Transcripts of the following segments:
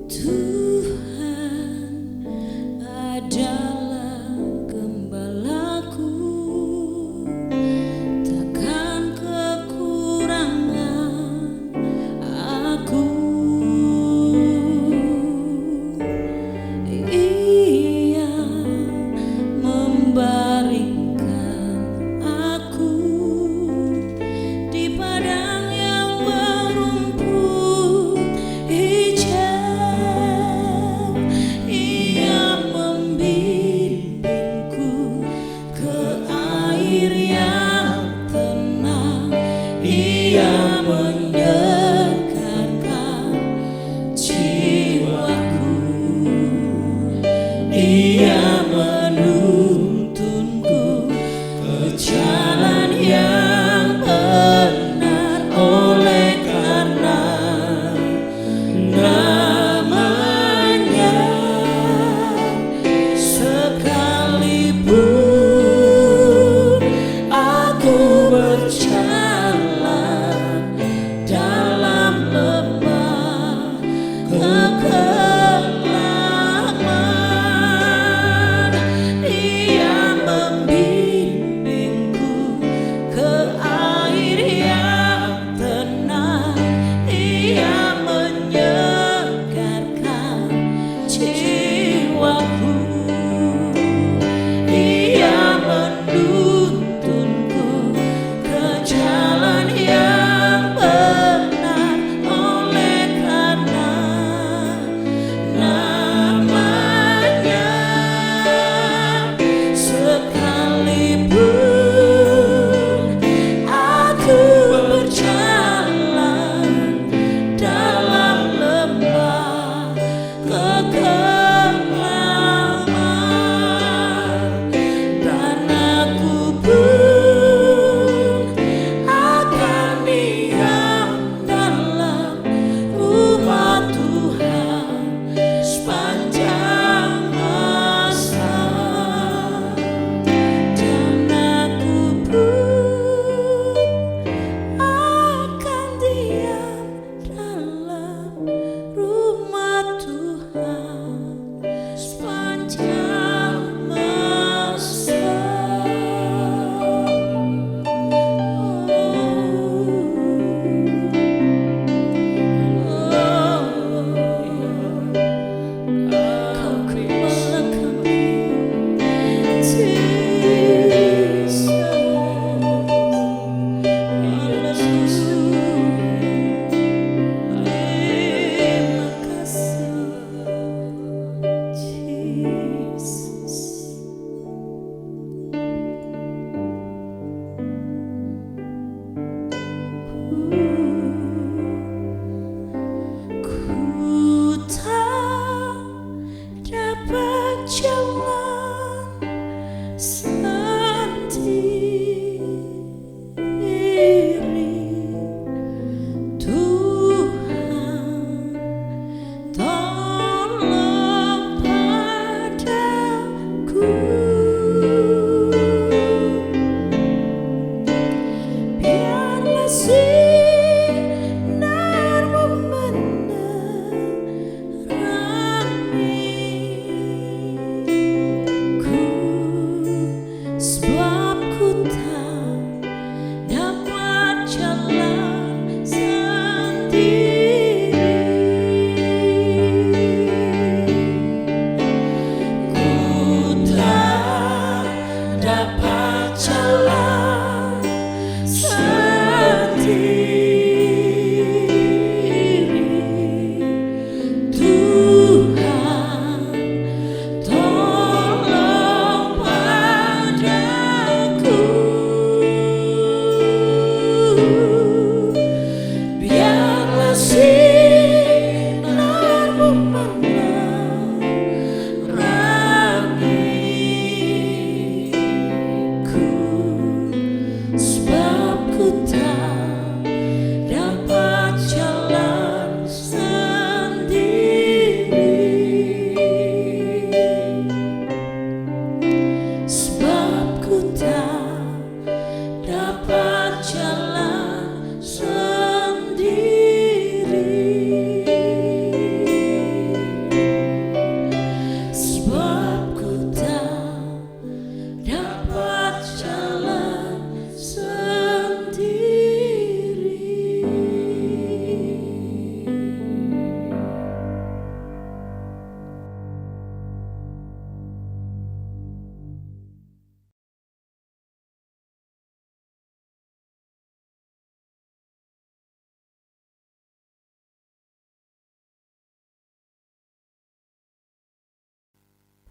Tuhan adalah gembalaku, takkan kekurangan aku. Ia membaringkan aku di padang yang berumput hijau. Ia membimbingku ke air yang tenang. Ia menyegarkan jiwaku. Ia menuntunku ke jalan yang benar, oleh karena namanya. Sekalipun aku berjalan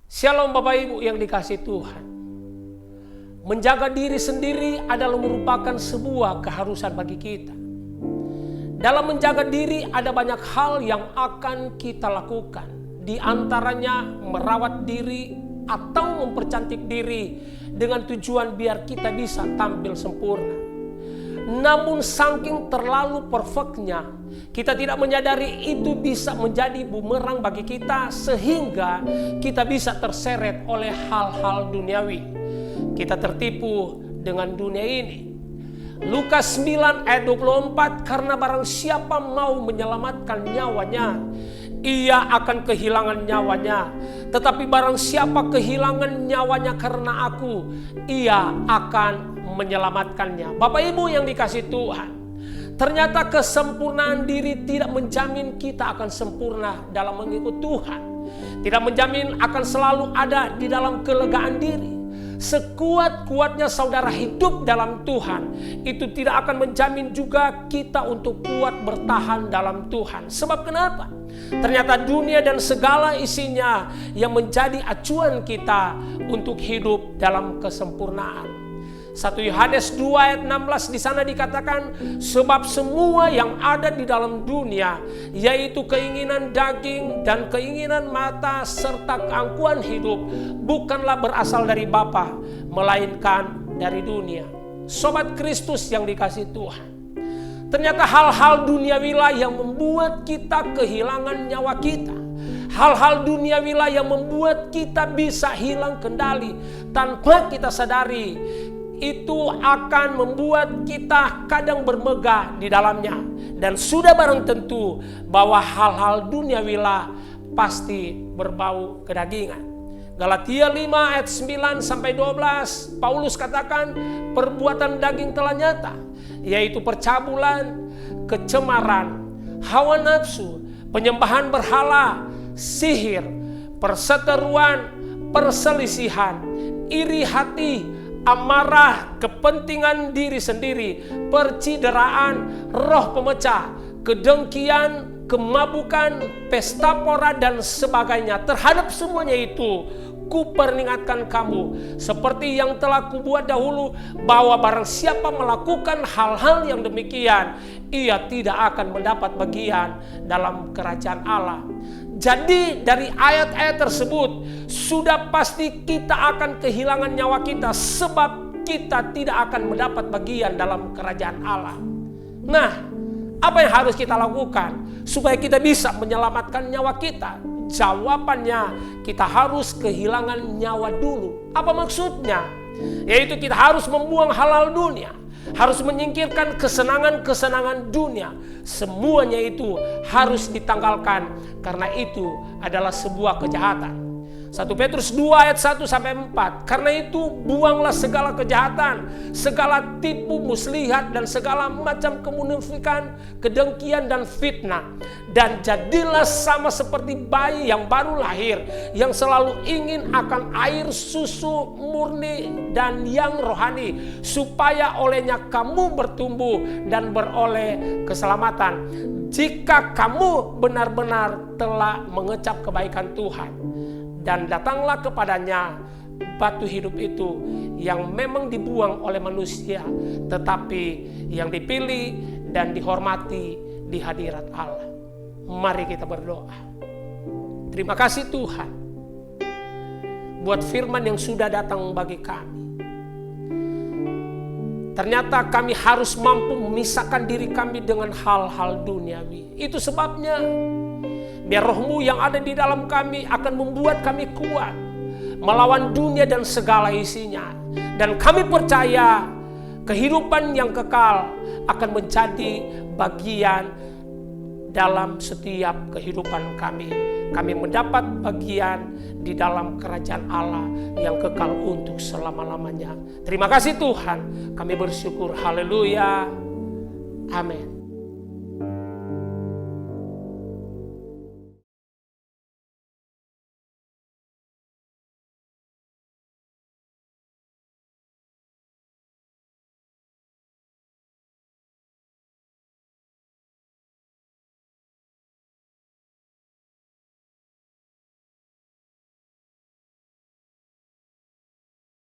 Shalom Bapak Ibu yang dikasihi Tuhan. Menjaga diri sendiri adalah merupakan sebuah keharusan bagi kita. Dalam menjaga diri ada banyak hal yang akan kita lakukan. Di antaranya merawat diri atau mempercantik diri dengan tujuan biar kita bisa tampil sempurna. Namun saking terlalu perfectnya, kita tidak menyadari itu bisa menjadi bumerang bagi kita sehingga kita bisa terseret oleh hal-hal duniawi. Kita tertipu dengan dunia ini. Lukas 9 ayat 24, karena barang siapa mau menyelamatkan nyawanya, ia akan kehilangan nyawanya. Tetapi barang siapa kehilangan nyawanya karena aku, ia akan menyelamatkannya. Bapak Ibu yang dikasihi Tuhan, ternyata kesempurnaan diri tidak menjamin kita akan sempurna dalam mengikut Tuhan. Tidak menjamin akan selalu ada di dalam kelegaan diri. Sekuat-kuatnya saudara hidup dalam Tuhan, itu tidak akan menjamin juga kita untuk kuat bertahan dalam Tuhan. Sebab kenapa? Ternyata dunia dan segala isinya yang menjadi acuan kita untuk hidup dalam kesempurnaan. 1 Yohanes 2 ayat 16 di sana dikatakan, sebab semua yang ada di dalam dunia, yaitu keinginan daging dan keinginan mata serta keangkuhan hidup, bukanlah berasal dari Bapa, melainkan dari dunia. Sobat Kristus yang dikasihi Tuhan, ternyata hal-hal duniawilah yang membuat kita kehilangan nyawa kita. Hal-hal duniawilah yang membuat kita bisa hilang kendali tanpa kita sadari. Itu akan membuat kita kadang bermegah di dalamnya. Dan sudah barang tentu bahwa hal-hal duniawilah pasti berbau kedagingan. Galatia 5 ayat 9 sampai 12, Paulus katakan perbuatan daging telah nyata, yaitu percabulan, kecemaran, hawa nafsu, penyembahan berhala, sihir, perseteruan, perselisihan, iri hati, amarah, kepentingan diri sendiri, percideraan, roh pemecah, kedengkian, kemabukan, pesta pora dan sebagainya. Terhadap semuanya itu kuperingatkan kamu, seperti yang telah kubuat dahulu, bahwa barang siapa melakukan hal-hal yang demikian, ia tidak akan mendapat bagian dalam kerajaan Allah. Jadi dari ayat-ayat tersebut sudah pasti kita akan kehilangan nyawa kita, sebab kita tidak akan mendapat bagian dalam kerajaan Allah. Nah, apa yang harus kita lakukan supaya kita bisa menyelamatkan nyawa kita? Jawabannya, kita harus kehilangan nyawa dulu. Apa maksudnya? Yaitu kita harus membuang hal-hal dunia, harus menyingkirkan kesenangan-kesenangan dunia. Semuanya itu harus ditanggalkan, karena itu adalah sebuah kejahatan. 1 Petrus 2 ayat 1 sampai 4. Karena itu buanglah segala kejahatan, segala tipu muslihat dan segala macam kemunafikan, kedengkian dan fitnah. Dan jadilah sama seperti bayi yang baru lahir, yang selalu ingin akan air susu murni dan yang rohani, supaya olehnya kamu bertumbuh dan beroleh keselamatan, jika kamu benar-benar telah mengecap kebaikan Tuhan. Dan datanglah kepadanya batu hidup itu, yang memang dibuang oleh manusia, tetapi yang dipilih dan dihormati di hadirat Allah. Mari kita berdoa. Terima kasih Tuhan buat firman yang sudah datang bagi kami. Ternyata kami harus mampu memisahkan diri kami dengan hal-hal duniawi. Itu sebabnya biar roh-Mu yang ada di dalam kami akan membuat kami kuat melawan dunia dan segala isinya. Dan kami percaya kehidupan yang kekal akan menjadi bagian dalam setiap kehidupan kami. Kami mendapat bagian di dalam kerajaan Allah yang kekal untuk selama-lamanya. Terima kasih Tuhan, kami bersyukur. Haleluya. Amin.